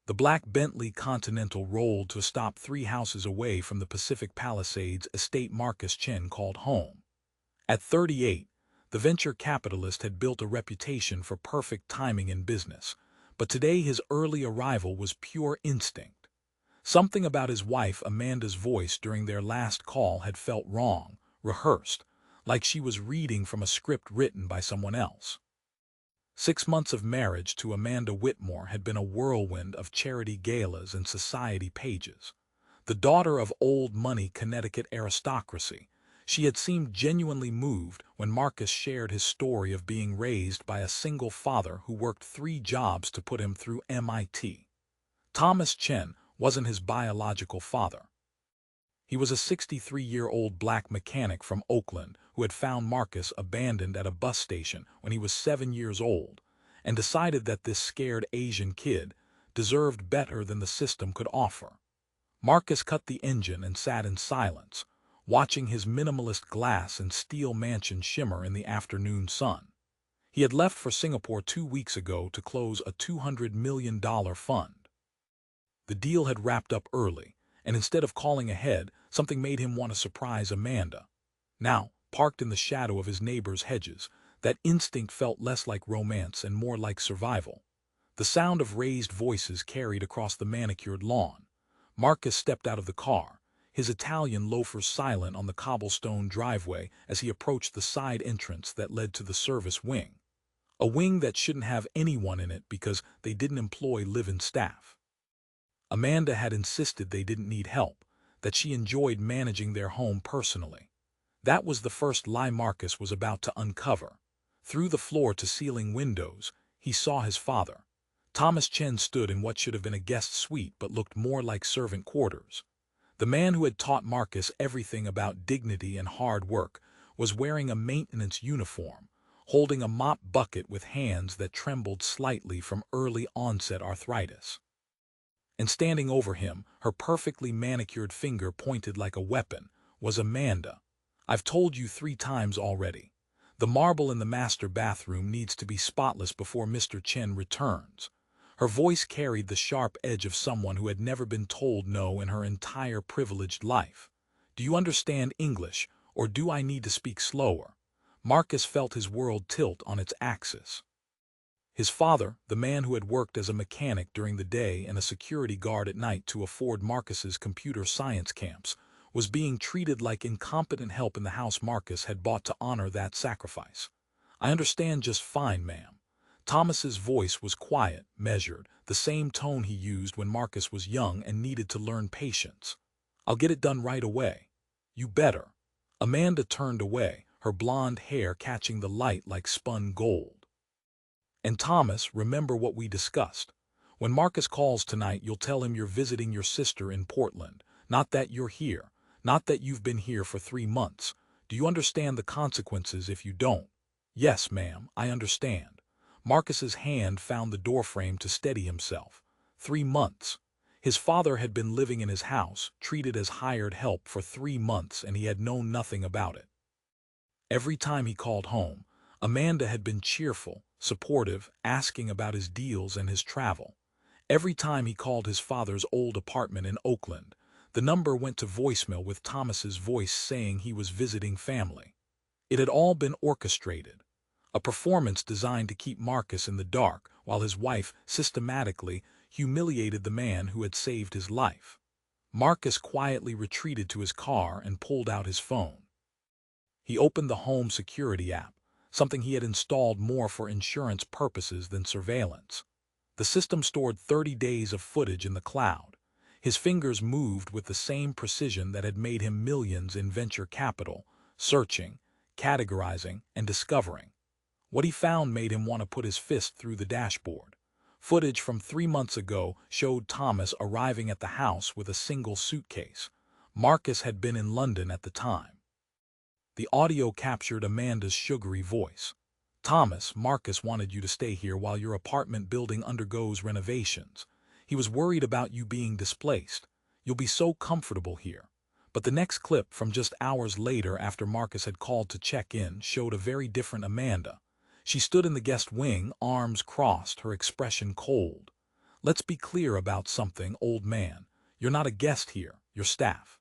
The black Bentley Continental rolled to a stop 3 houses away from the Pacific Palisades estate Marcus Chen called home. At 38, the venture capitalist had built a reputation for perfect timing in business, but today his early arrival was pure instinct. Something about his wife Amanda's voice during their last call had felt wrong, rehearsed, like she was reading from a script written by someone else. 6 months of marriage to Amanda Whitmore had been a whirlwind of charity galas and society pages. The daughter of old-money Connecticut aristocracy, she had seemed genuinely moved when Marcus shared his story of being raised by a single father who worked 3 jobs to put him through MIT. Thomas Chen wasn't his biological father. He was a 63-year-old black mechanic from Oakland who had found Marcus abandoned at a bus station when he was 7 years old and decided that this scared Asian kid deserved better than the system could offer. Marcus cut the engine and sat in silence, watching his minimalist glass and steel mansion shimmer in the afternoon sun. He had left for Singapore 2 weeks ago to close a $200 million fund. The deal had wrapped up early, and instead of calling ahead, something made him want to surprise Amanda. Now, parked in the shadow of his neighbor's hedges, that instinct felt less like romance and more like survival. The sound of raised voices carried across the manicured lawn. Marcus stepped out of the car, his Italian loafers silent on the cobblestone driveway as he approached the side entrance that led to the service wing. A wing that shouldn't have anyone in it because they didn't employ live-in staff. Amanda had insisted they didn't need help, that she enjoyed managing their home personally. That was the first lie Marcus was about to uncover. Through the floor-to-ceiling windows, he saw his father. Thomas Chen stood in what should have been a guest suite but looked more like servant quarters. The man who had taught Marcus everything about dignity and hard work was wearing a maintenance uniform, holding a mop bucket with hands that trembled slightly from early-onset arthritis. And standing over him, her perfectly manicured finger pointed like a weapon, was Amanda. "I've told you 3 times already. The marble in the master bathroom needs to be spotless before Mr. Chen returns." Her voice carried the sharp edge of someone who had never been told no in her entire privileged life. "Do you understand English, or do I need to speak slower?" Marcus felt his world tilt on its axis. His father, the man who had worked as a mechanic during the day and a security guard at night to afford Marcus's computer science camps, was being treated like incompetent help in the house Marcus had bought to honor that sacrifice. "I understand just fine, ma'am." Thomas's voice was quiet, measured, the same tone he used when Marcus was young and needed to learn patience. "I'll get it done right away." "You better." Amanda turned away, her blonde hair catching the light like spun gold. "And Thomas, remember what we discussed. When Marcus calls tonight, you'll tell him you're visiting your sister in Portland, not that you're here, not that you've been here for 3 months. Do you understand the consequences if you don't?" "Yes, ma'am, I understand." Marcus's hand found the doorframe to steady himself. 3 months. His father had been living in his house, treated as hired help for 3 months, and he had known nothing about it. Every time he called home, Amanda had been cheerful, supportive, asking about his deals and his travel. Every time he called his father's old apartment in Oakland, the number went to voicemail with Thomas's voice saying he was visiting family. It had all been orchestrated. A performance designed to keep Marcus in the dark while his wife systematically humiliated the man who had saved his life. Marcus quietly retreated to his car and pulled out his phone. He opened the home security app, something he had installed more for insurance purposes than surveillance. The system stored 30 days of footage in the cloud. His fingers moved with the same precision that had made him millions in venture capital, searching, categorizing, and discovering. What he found made him want to put his fist through the dashboard. Footage from 3 months ago showed Thomas arriving at the house with a single suitcase. Marcus had been in London at the time. The audio captured Amanda's sugary voice. "Thomas, Marcus wanted you to stay here while your apartment building undergoes renovations. He was worried about you being displaced. You'll be so comfortable here." But the next clip from just hours later after Marcus had called to check in showed a very different Amanda. She stood in the guest wing, arms crossed, her expression cold. Let's be clear about something, old man. You're not a guest here, you're staff.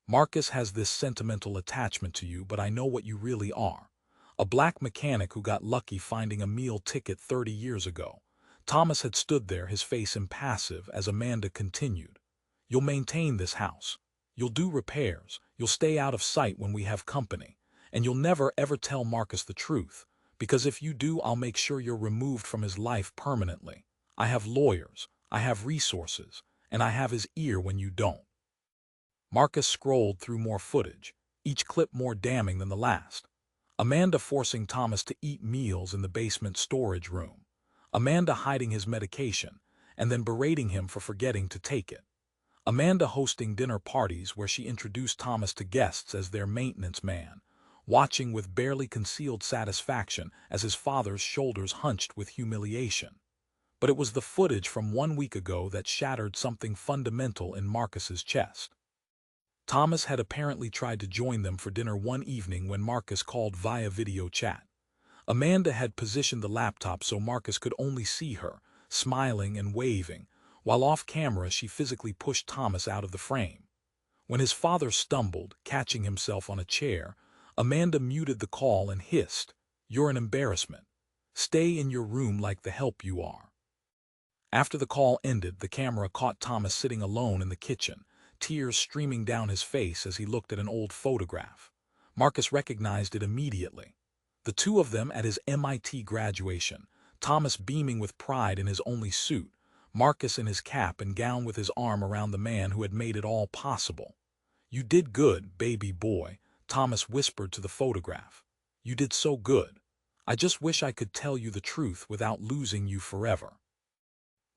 Marcus has this sentimental attachment to you, but I know what you really are. A black mechanic who got lucky finding a meal ticket 30 years ago. Thomas had stood there, his face impassive, as Amanda continued. You'll maintain this house. You'll do repairs. You'll stay out of sight when we have company. And you'll never ever tell Marcus the truth, because if you do, I'll make sure you're removed from his life permanently. I have lawyers, I have resources, and I have his ear when you don't. Marcus scrolled through more footage, each clip more damning than the last. Amanda forcing Thomas to eat meals in the basement storage room. Amanda hiding his medication, and then berating him for forgetting to take it. Amanda hosting dinner parties where she introduced Thomas to guests as their maintenance man, watching with barely concealed satisfaction as his father's shoulders hunched with humiliation. But it was the footage from 1 week ago that shattered something fundamental in Marcus's chest. Thomas had apparently tried to join them for dinner one evening when Marcus called via video chat. Amanda had positioned the laptop so Marcus could only see her, smiling and waving, while off camera she physically pushed Thomas out of the frame. When his father stumbled, catching himself on a chair, Amanda muted the call and hissed, "You're an embarrassment. Stay in your room like the help you are." After the call ended, the camera caught Thomas sitting alone in the kitchen, tears streaming down his face as he looked at an old photograph. Marcus recognized it immediately. The two of them at his MIT graduation, Thomas beaming with pride in his only suit, Marcus in his cap and gown with his arm around the man who had made it all possible. "You did good, baby boy," Thomas whispered to the photograph. "You did so good. I just wish I could tell you the truth without losing you forever."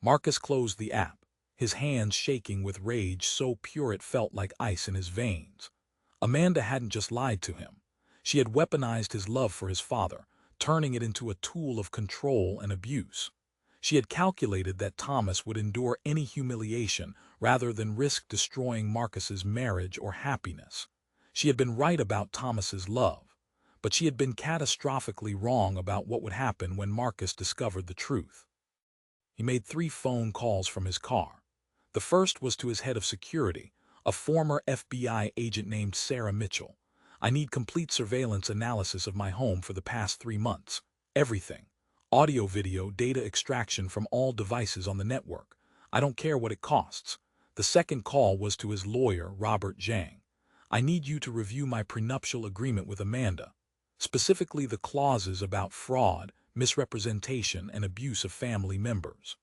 Marcus closed the app, his hands shaking with rage so pure it felt like ice in his veins. Amanda hadn't just lied to him. She had weaponized his love for his father, turning it into a tool of control and abuse. She had calculated that Thomas would endure any humiliation rather than risk destroying Marcus's marriage or happiness. She had been right about Thomas's love, but she had been catastrophically wrong about what would happen when Marcus discovered the truth. He made 3 phone calls from his car. The first was to his head of security, a former FBI agent named Sarah Mitchell. "I need complete surveillance analysis of my home for the past 3 months. Everything. Audio, video, data extraction from all devices on the network. I don't care what it costs." The second call was to his lawyer, Robert Zhang. "I need you to review my prenuptial agreement with Amanda, specifically the clauses about fraud, misrepresentation, and abuse of family members."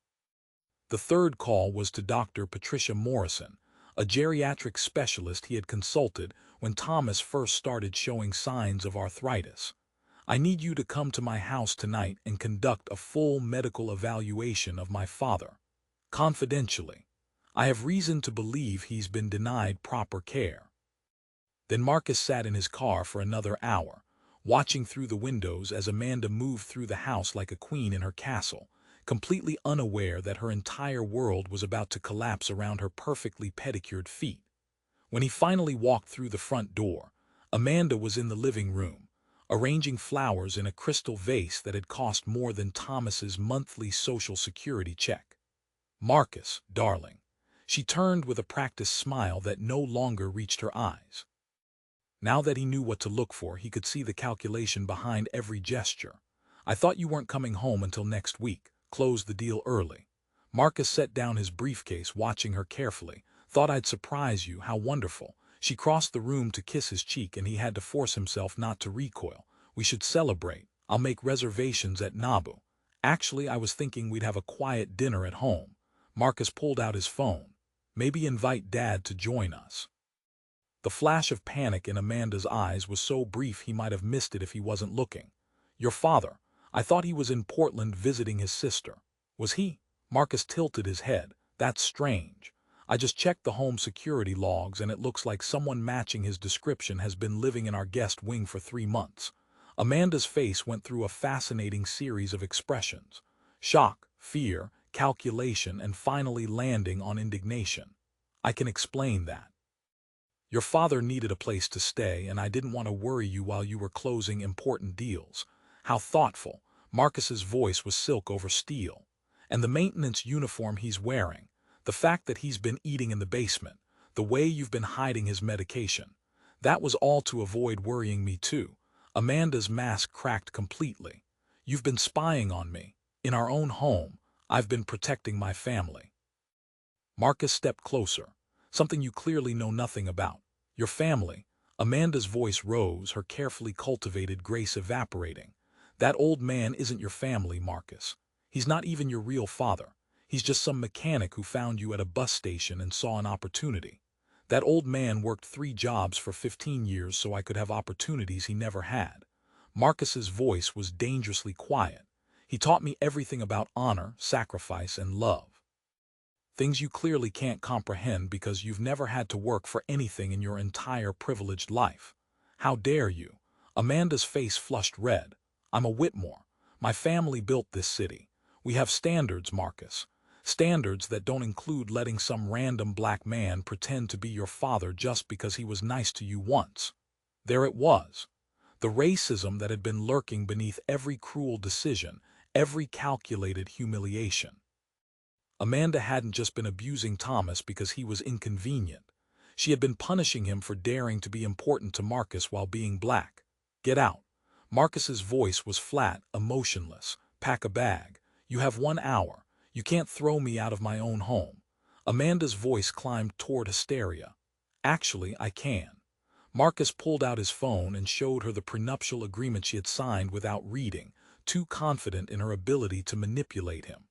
The third call was to Dr. Patricia Morrison, a geriatric specialist he had consulted when Thomas first started showing signs of arthritis. "I need you to come to my house tonight and conduct a full medical evaluation of my father. Confidentially. I have reason to believe he's been denied proper care." Then Marcus sat in his car for another hour, watching through the windows as Amanda moved through the house like a queen in her castle, completely unaware that her entire world was about to collapse around her perfectly pedicured feet. When he finally walked through the front door, Amanda was in the living room, arranging flowers in a crystal vase that had cost more than Thomas's monthly Social Security check. "Marcus, darling." She turned with a practiced smile that no longer reached her eyes. Now that he knew what to look for, he could see the calculation behind every gesture. "I thought you weren't coming home until next week. Close the deal early." Marcus set down his briefcase, watching her carefully. "Thought I'd surprise you. How wonderful." She crossed the room to kiss his cheek, and he had to force himself not to recoil. "We should celebrate. I'll make reservations at Nabu. Actually, I was thinking we'd have a quiet dinner at home." Marcus pulled out his phone. "Maybe invite Dad to join us." The flash of panic in Amanda's eyes was so brief he might have missed it if he wasn't looking. "Your father? I thought he was in Portland visiting his sister." "Was he?" Marcus tilted his head. "That's strange. I just checked the home security logs and it looks like someone matching his description has been living in our guest wing for 3 months. Amanda's face went through a fascinating series of expressions. Shock, fear, calculation, and finally landing on indignation. "I can explain that. Your father needed a place to stay, and I didn't want to worry you while you were closing important deals." How thoughtful. Marcus's voice was silk over steel. And the maintenance uniform he's wearing, the fact that he's been eating in the basement, the way you've been hiding his medication. That was all to avoid worrying me too. Amanda's mask cracked completely. You've been spying on me. In our own home, I've been protecting my family. Marcus stepped closer. Something you clearly know nothing about. Your family. Amanda's voice rose, her carefully cultivated grace evaporating. That old man isn't your family, Marcus. He's not even your real father. He's just some mechanic who found you at a bus station and saw an opportunity. That old man worked 3 jobs for 15 years so I could have opportunities he never had. Marcus's voice was dangerously quiet. He taught me everything about honor, sacrifice, and love. Things you clearly can't comprehend because you've never had to work for anything in your entire privileged life. How dare you? Amanda's face flushed red. I'm a Whitmore. My family built this city. We have standards, Marcus. Standards that don't include letting some random black man pretend to be your father just because he was nice to you once. There it was. The racism that had been lurking beneath every cruel decision, every calculated humiliation. Amanda hadn't just been abusing Thomas because he was inconvenient. She had been punishing him for daring to be important to Marcus while being black. Get out. Marcus's voice was flat, emotionless. Pack a bag. You have 1 hour. You can't throw me out of my own home. Amanda's voice climbed toward hysteria. Actually, I can. Marcus pulled out his phone and showed her the prenuptial agreement she had signed without reading, too confident in her ability to manipulate him.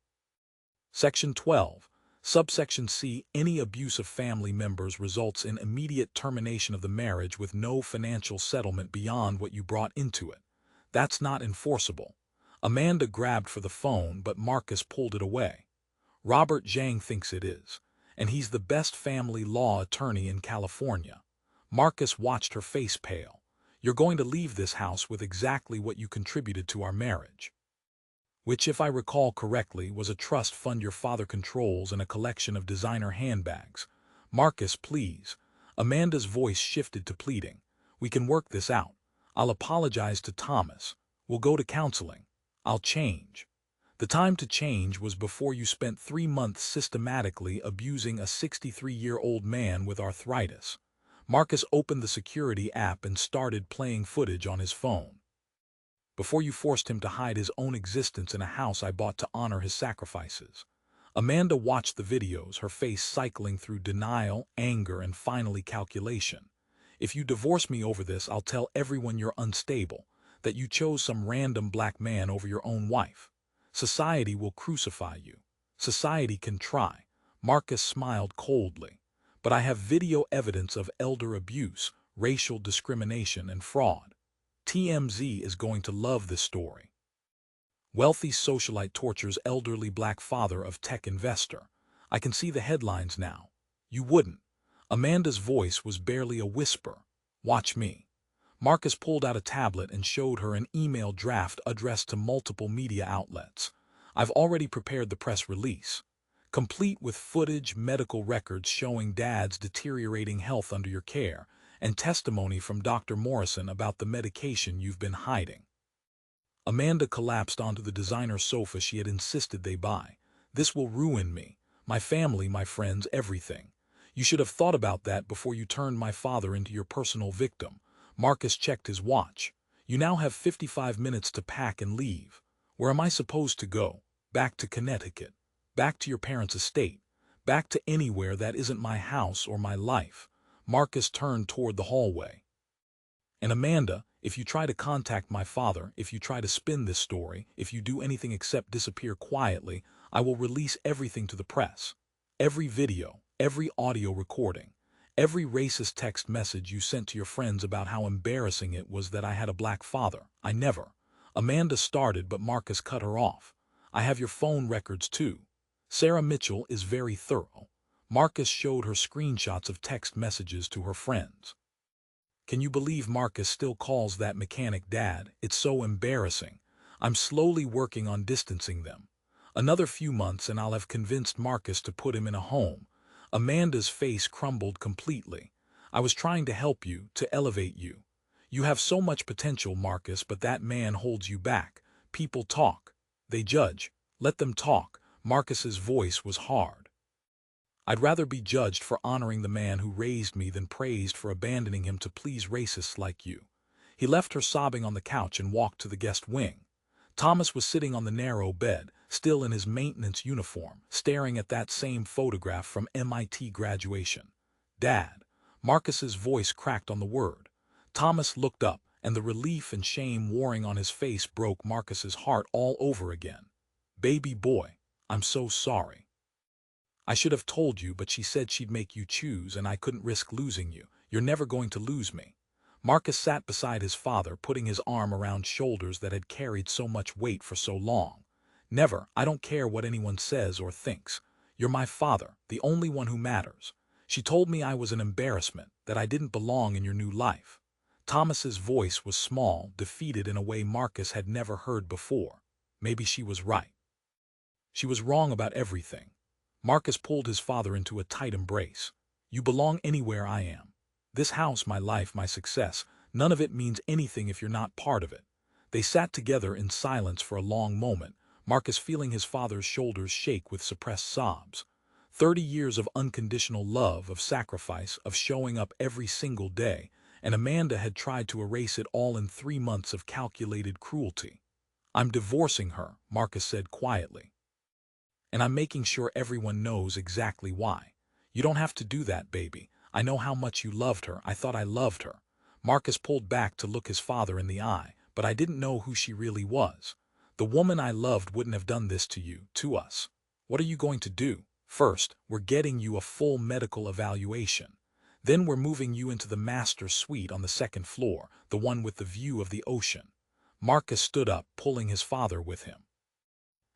Section 12. Subsection C. Any abuse of family members results in immediate termination of the marriage with no financial settlement beyond what you brought into it. That's not enforceable. Amanda grabbed for the phone, but Marcus pulled it away. Robert Zhang thinks it is, and he's the best family law attorney in California. Marcus watched her face pale. You're going to leave this house with exactly what you contributed to our marriage. Which, if I recall correctly, was a trust fund your father controls and a collection of designer handbags. Marcus, please. Amanda's voice shifted to pleading. We can work this out. I'll apologize to Thomas. We'll go to counseling. I'll change. The time to change was before you spent 3 months systematically abusing a 63-year-old man with arthritis. Marcus opened the security app and started playing footage on his phone. Before you forced him to hide his own existence in a house I bought to honor his sacrifices. Amanda watched the videos, her face cycling through denial, anger, and finally calculation. If you divorce me over this, I'll tell everyone you're unstable, that you chose some random black man over your own wife. Society will crucify you. Society can try. Marcus smiled coldly. But I have video evidence of elder abuse, racial discrimination, and fraud. TMZ is going to love this story. Wealthy socialite tortures elderly black father of tech investor. I can see the headlines now. You wouldn't. Amanda's voice was barely a whisper. Watch me. Marcus pulled out a tablet and showed her an email draft addressed to multiple media outlets. I've already prepared the press release, complete with footage, medical records showing Dad's deteriorating health under your care, and testimony from Dr. Morrison about the medication you've been hiding. Amanda collapsed onto the designer sofa she had insisted they buy. This will ruin me, my family, my friends, everything. You should have thought about that before you turned my father into your personal victim. Marcus checked his watch. You now have 55 minutes to pack and leave. Where am I supposed to go? Back to Connecticut. Back to your parents' estate. Back to anywhere that isn't my house or my life. Marcus turned toward the hallway. And Amanda, if you try to contact my father, if you try to spin this story, if you do anything except disappear quietly, I will release everything to the press. Every video, every audio recording, every racist text message you sent to your friends about how embarrassing it was that I had a black father. I never. Amanda started, but Marcus cut her off. I have your phone records too. Sarah Mitchell is very thorough. Marcus showed her screenshots of text messages to her friends. Can you believe Marcus still calls that mechanic Dad? It's so embarrassing. I'm slowly working on distancing them. Another few months and I'll have convinced Marcus to put him in a home. Amanda's face crumbled completely. I was trying to help you, to elevate you. You have so much potential, Marcus, but that man holds you back. People talk. They judge. Let them talk. Marcus's voice was hard. "I'd rather be judged for honoring the man who raised me than praised for abandoning him to please racists like you." He left her sobbing on the couch and walked to the guest wing. Thomas was sitting on the narrow bed, still in his maintenance uniform, staring at that same photograph from MIT graduation. "Dad." Marcus's voice cracked on the word. Thomas looked up, and the relief and shame warring on his face broke Marcus's heart all over again. "Baby boy, I'm so sorry. I should have told you, but she said she'd make you choose, and I couldn't risk losing you. You're never going to lose me." Marcus sat beside his father, putting his arm around shoulders that had carried so much weight for so long. "Never. I don't care what anyone says or thinks. You're my father, the only one who matters. She told me I was an embarrassment, that I didn't belong in your new life." Thomas's voice was small, defeated in a way Marcus had never heard before. Maybe she was right. She was wrong about everything. Marcus pulled his father into a tight embrace. "You belong anywhere I am. This house, my life, my success, none of it means anything if you're not part of it." They sat together in silence for a long moment, Marcus feeling his father's shoulders shake with suppressed sobs. 30 years of unconditional love, of sacrifice, of showing up every single day, and Amanda had tried to erase it all in 3 months of calculated cruelty. "I'm divorcing her," Marcus said quietly. "And I'm making sure everyone knows exactly why. You don't have to do that, baby. I know how much you loved her. I thought I loved her." Marcus pulled back to look his father in the eye, "But I didn't know who she really was. The woman I loved wouldn't have done this to you, to us. What are you going to do? First, we're getting you a full medical evaluation. Then we're moving you into the master suite on the 2nd floor, the one with the view of the ocean." Marcus stood up, pulling his father with him.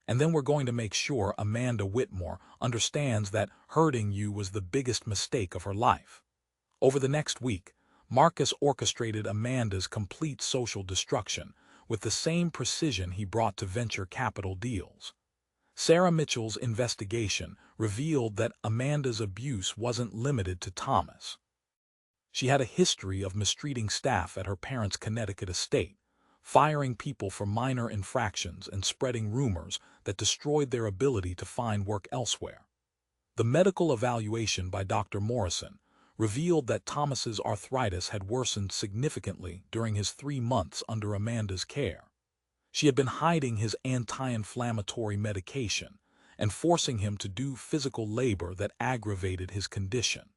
"And then we're going to make sure Amanda Whitmore understands that hurting you was the biggest mistake of her life." Over the next week, Marcus orchestrated Amanda's complete social destruction with the same precision he brought to venture capital deals. Sarah Mitchell's investigation revealed that Amanda's abuse wasn't limited to Thomas. She had a history of mistreating staff at her parents' Connecticut estate, firing people for minor infractions and spreading rumors that destroyed their ability to find work elsewhere. The medical evaluation by Dr. Morrison revealed that Thomas's arthritis had worsened significantly during his 3 months under Amanda's care. She had been hiding his anti-inflammatory medication and forcing him to do physical labor that aggravated his condition.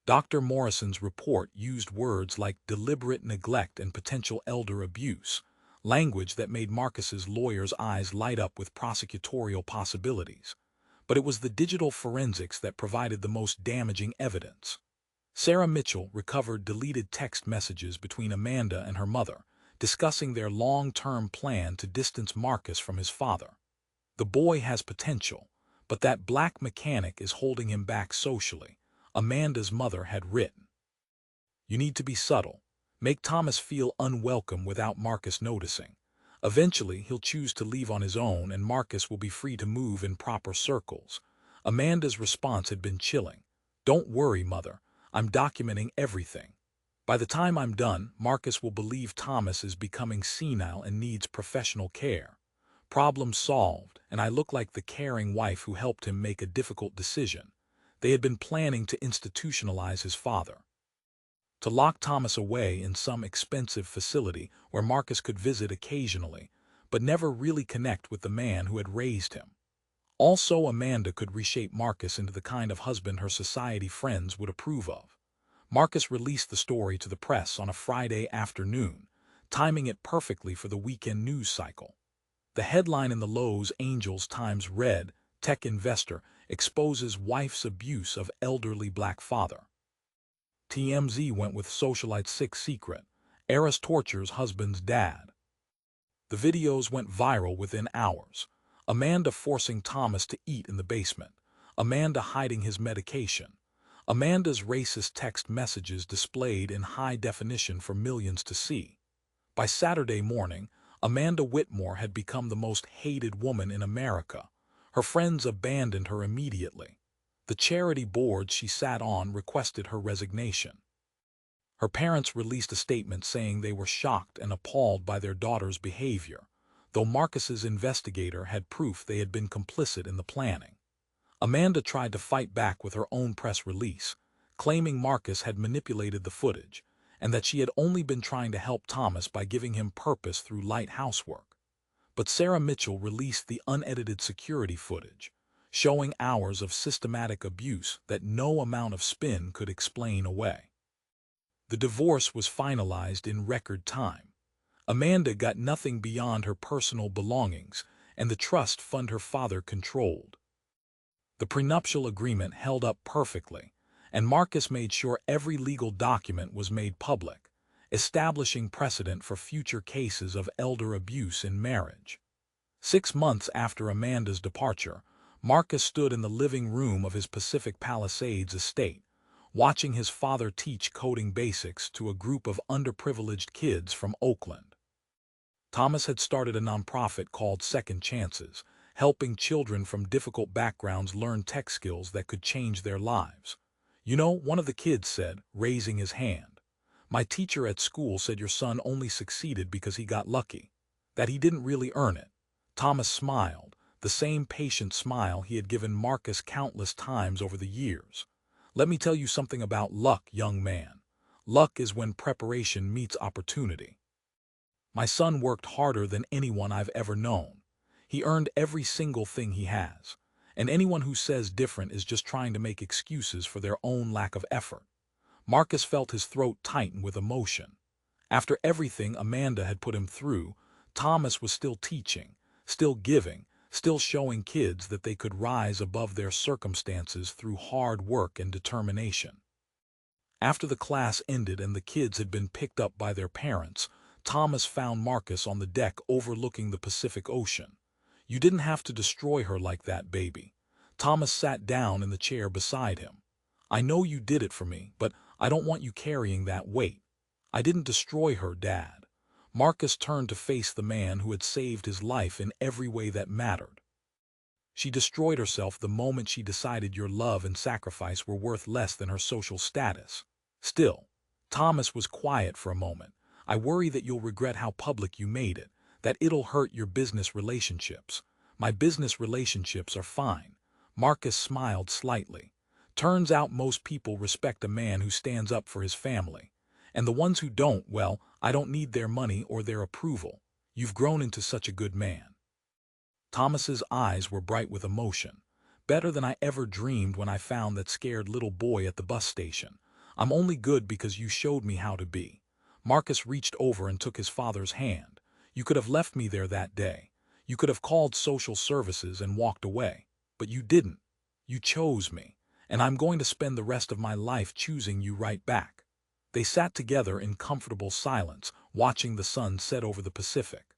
Dr. Morrison's report used words like deliberate neglect and potential elder abuse, language that made Marcus's lawyer's eyes light up with prosecutorial possibilities. But it was the digital forensics that provided the most damaging evidence. Sarah Mitchell recovered deleted text messages between Amanda and her mother, discussing their long-term plan to distance Marcus from his father. "The boy has potential, but that black mechanic is holding him back socially," Amanda's mother had written. "You need to be subtle. Make Thomas feel unwelcome without Marcus noticing. Eventually, he'll choose to leave on his own and Marcus will be free to move in proper circles." Amanda's response had been chilling. "Don't worry, mother. I'm documenting everything. By the time I'm done, Marcus will believe Thomas is becoming senile and needs professional care. Problem solved, and I look like the caring wife who helped him make a difficult decision." They had been planning to institutionalize his father, to lock Thomas away in some expensive facility where Marcus could visit occasionally, but never really connect with the man who had raised him. Also, Amanda could reshape Marcus into the kind of husband her society friends would approve of. Marcus released the story to the press on a Friday afternoon, timing it perfectly for the weekend news cycle. The headline in the Los Angeles Times read, "Tech investor exposes wife's abuse of elderly black father." TMZ went with socialite sick secret, heiress tortures husband's dad. The videos went viral within hours. Amanda forcing Thomas to eat in the basement. Amanda hiding his medication. Amanda's racist text messages displayed in high definition for millions to see. By Saturday morning, Amanda Whitmore had become the most hated woman in America. Her friends abandoned her immediately. The charity board she sat on requested her resignation. Her parents released a statement saying they were shocked and appalled by their daughter's behavior. though Marcus's investigator had proof they had been complicit in the planning. Amanda tried to fight back with her own press release, claiming Marcus had manipulated the footage, and that she had only been trying to help Thomas by giving him purpose through light housework. But Sarah Mitchell released the unedited security footage, showing hours of systematic abuse that no amount of spin could explain away. The divorce was finalized in record time. Amanda got nothing beyond her personal belongings, and the trust fund her father controlled. The prenuptial agreement held up perfectly, and Marcus made sure every legal document was made public, establishing precedent for future cases of elder abuse in marriage. 6 months after Amanda's departure, Marcus stood in the living room of his Pacific Palisades estate, watching his father teach coding basics to a group of underprivileged kids from Oakland. Thomas had started a nonprofit called Second Chances, helping children from difficult backgrounds learn tech skills that could change their lives. You know, one of the kids said, raising his hand, "My teacher at school said your son only succeeded because he got lucky, that he didn't really earn it." Thomas smiled, the same patient smile he had given Marcus countless times over the years. "Let me tell you something about luck, young man. Luck is when preparation meets opportunity. My son worked harder than anyone I've ever known. He earned every single thing he has, and anyone who says different is just trying to make excuses for their own lack of effort." Marcus felt his throat tighten with emotion. After everything Amanda had put him through, Thomas was still teaching, still giving, still showing kids that they could rise above their circumstances through hard work and determination. After the class ended and the kids had been picked up by their parents, Thomas found Marcus on the deck overlooking the Pacific Ocean. "You didn't have to destroy her like that, baby." Thomas sat down in the chair beside him. "I know you did it for me, but I don't want you carrying that weight." "I didn't destroy her, Dad." Marcus turned to face the man who had saved his life in every way that mattered. "She destroyed herself the moment she decided your love and sacrifice were worth less than her social status." Still, Thomas was quiet for a moment. "I worry that you'll regret how public you made it, that it'll hurt your business relationships." "My business relationships are fine." Marcus smiled slightly. "Turns out most people respect a man who stands up for his family. And the ones who don't, well, I don't need their money or their approval. You've grown into such a good man." Thomas's eyes were bright with emotion. "Better than I ever dreamed when I found that scared little boy at the bus station. I'm only good because you showed me how to be." Marcus reached over and took his father's hand. "You could have left me there that day. You could have called social services and walked away. But you didn't. You chose me, and I'm going to spend the rest of my life choosing you right back." They sat together in comfortable silence, watching the sun set over the Pacific.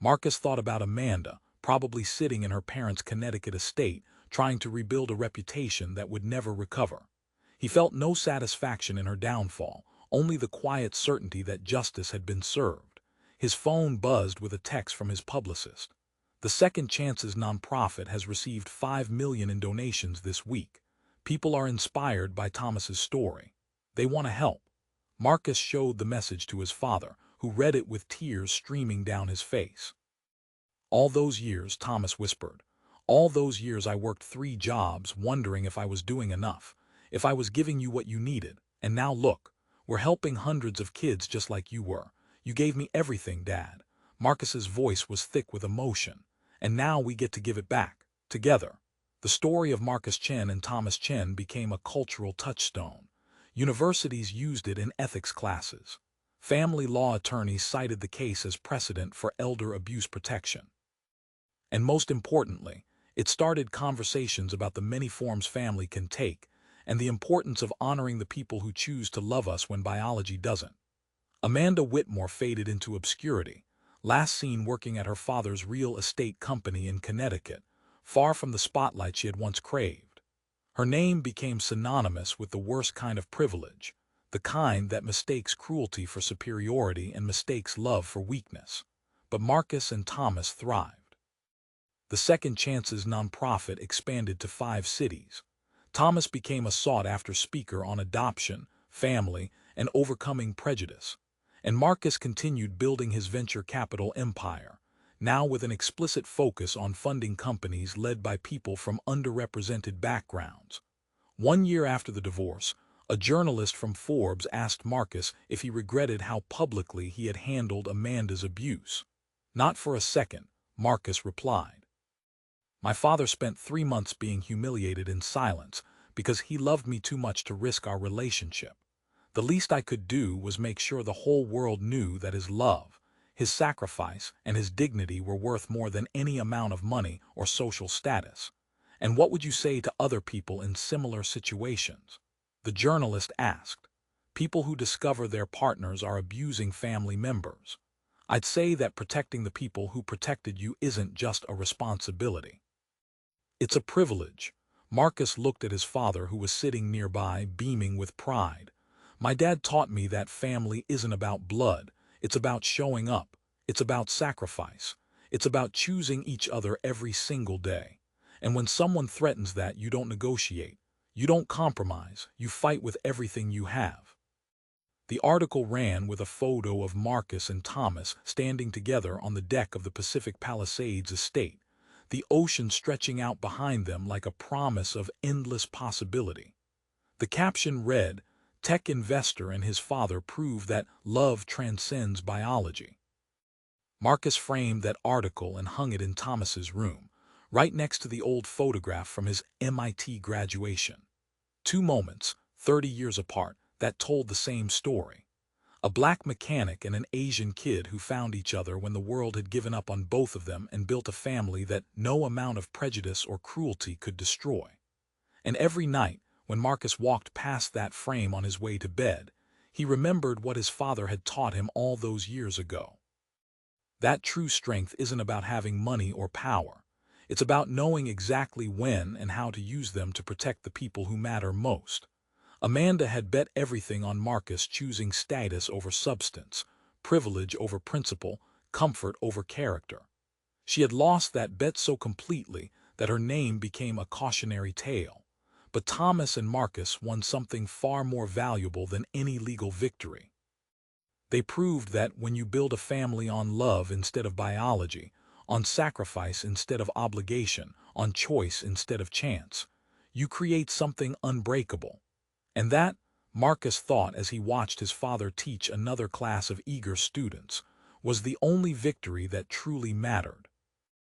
Marcus thought about Amanda, probably sitting in her parents' Connecticut estate, trying to rebuild a reputation that would never recover. He felt no satisfaction in her downfall, only the quiet certainty that justice had been served. His phone buzzed with a text from his publicist. "The Second Chances nonprofit has received $5 million in donations this week. People are inspired by Thomas's story. They want to help." Marcus showed the message to his father, who read it with tears streaming down his face. "All those years," Thomas whispered, "all those years I worked 3 jobs wondering if I was doing enough, if I was giving you what you needed, and now look. We're helping hundreds of kids just like you were. You gave me everything, Dad." Marcus's voice was thick with emotion. "And now we get to give it back, together." The story of Marcus Chen and Thomas Chen became a cultural touchstone. Universities used it in ethics classes. Family law attorneys cited the case as precedent for elder abuse protection. And most importantly, it started conversations about the many forms family can take, and the importance of honoring the people who choose to love us when biology doesn't. Amanda Whitmore faded into obscurity, last seen working at her father's real estate company in Connecticut, far from the spotlight she had once craved. Her name became synonymous with the worst kind of privilege, the kind that mistakes cruelty for superiority and mistakes love for weakness. But Marcus and Thomas thrived. The Second Chances nonprofit expanded to 5 cities. Thomas became a sought-after speaker on adoption, family, and overcoming prejudice. And Marcus continued building his venture capital empire, now with an explicit focus on funding companies led by people from underrepresented backgrounds. 1 year after the divorce, a journalist from Forbes asked Marcus if he regretted how publicly he had handled Amanda's abuse. "Not for a second," Marcus replied. "My father spent 3 months being humiliated in silence because he loved me too much to risk our relationship. The least I could do was make sure the whole world knew that his love, his sacrifice, and his dignity were worth more than any amount of money or social status. And what would you say to other people in similar situations?" The journalist asked. "People who discover their partners are abusing family members. I'd say that protecting the people who protected you isn't just a responsibility. It's a privilege." Marcus looked at his father, who was sitting nearby, beaming with pride. "My dad taught me that family isn't about blood. It's about showing up. It's about sacrifice. It's about choosing each other every single day. And when someone threatens that, you don't negotiate. You don't compromise. You fight with everything you have." The article ran with a photo of Marcus and Thomas standing together on the deck of the Pacific Palisades estate, the ocean stretching out behind them like a promise of endless possibility. The caption read, "Tech investor and his father prove that love transcends biology." Marcus framed that article and hung it in Thomas's room, right next to the old photograph from his MIT graduation. Two moments, 30 years apart, that told the same story. A black mechanic and an Asian kid who found each other when the world had given up on both of them and built a family that no amount of prejudice or cruelty could destroy. And every night, when Marcus walked past that frame on his way to bed, he remembered what his father had taught him all those years ago. That true strength isn't about having money or power. It's about knowing exactly when and how to use them to protect the people who matter most. Amanda had bet everything on Marcus choosing status over substance, privilege over principle, comfort over character. She had lost that bet so completely that her name became a cautionary tale. But Thomas and Marcus won something far more valuable than any legal victory. They proved that when you build a family on love instead of biology, on sacrifice instead of obligation, on choice instead of chance, you create something unbreakable. And that, Marcus thought as he watched his father teach another class of eager students, was the only victory that truly mattered.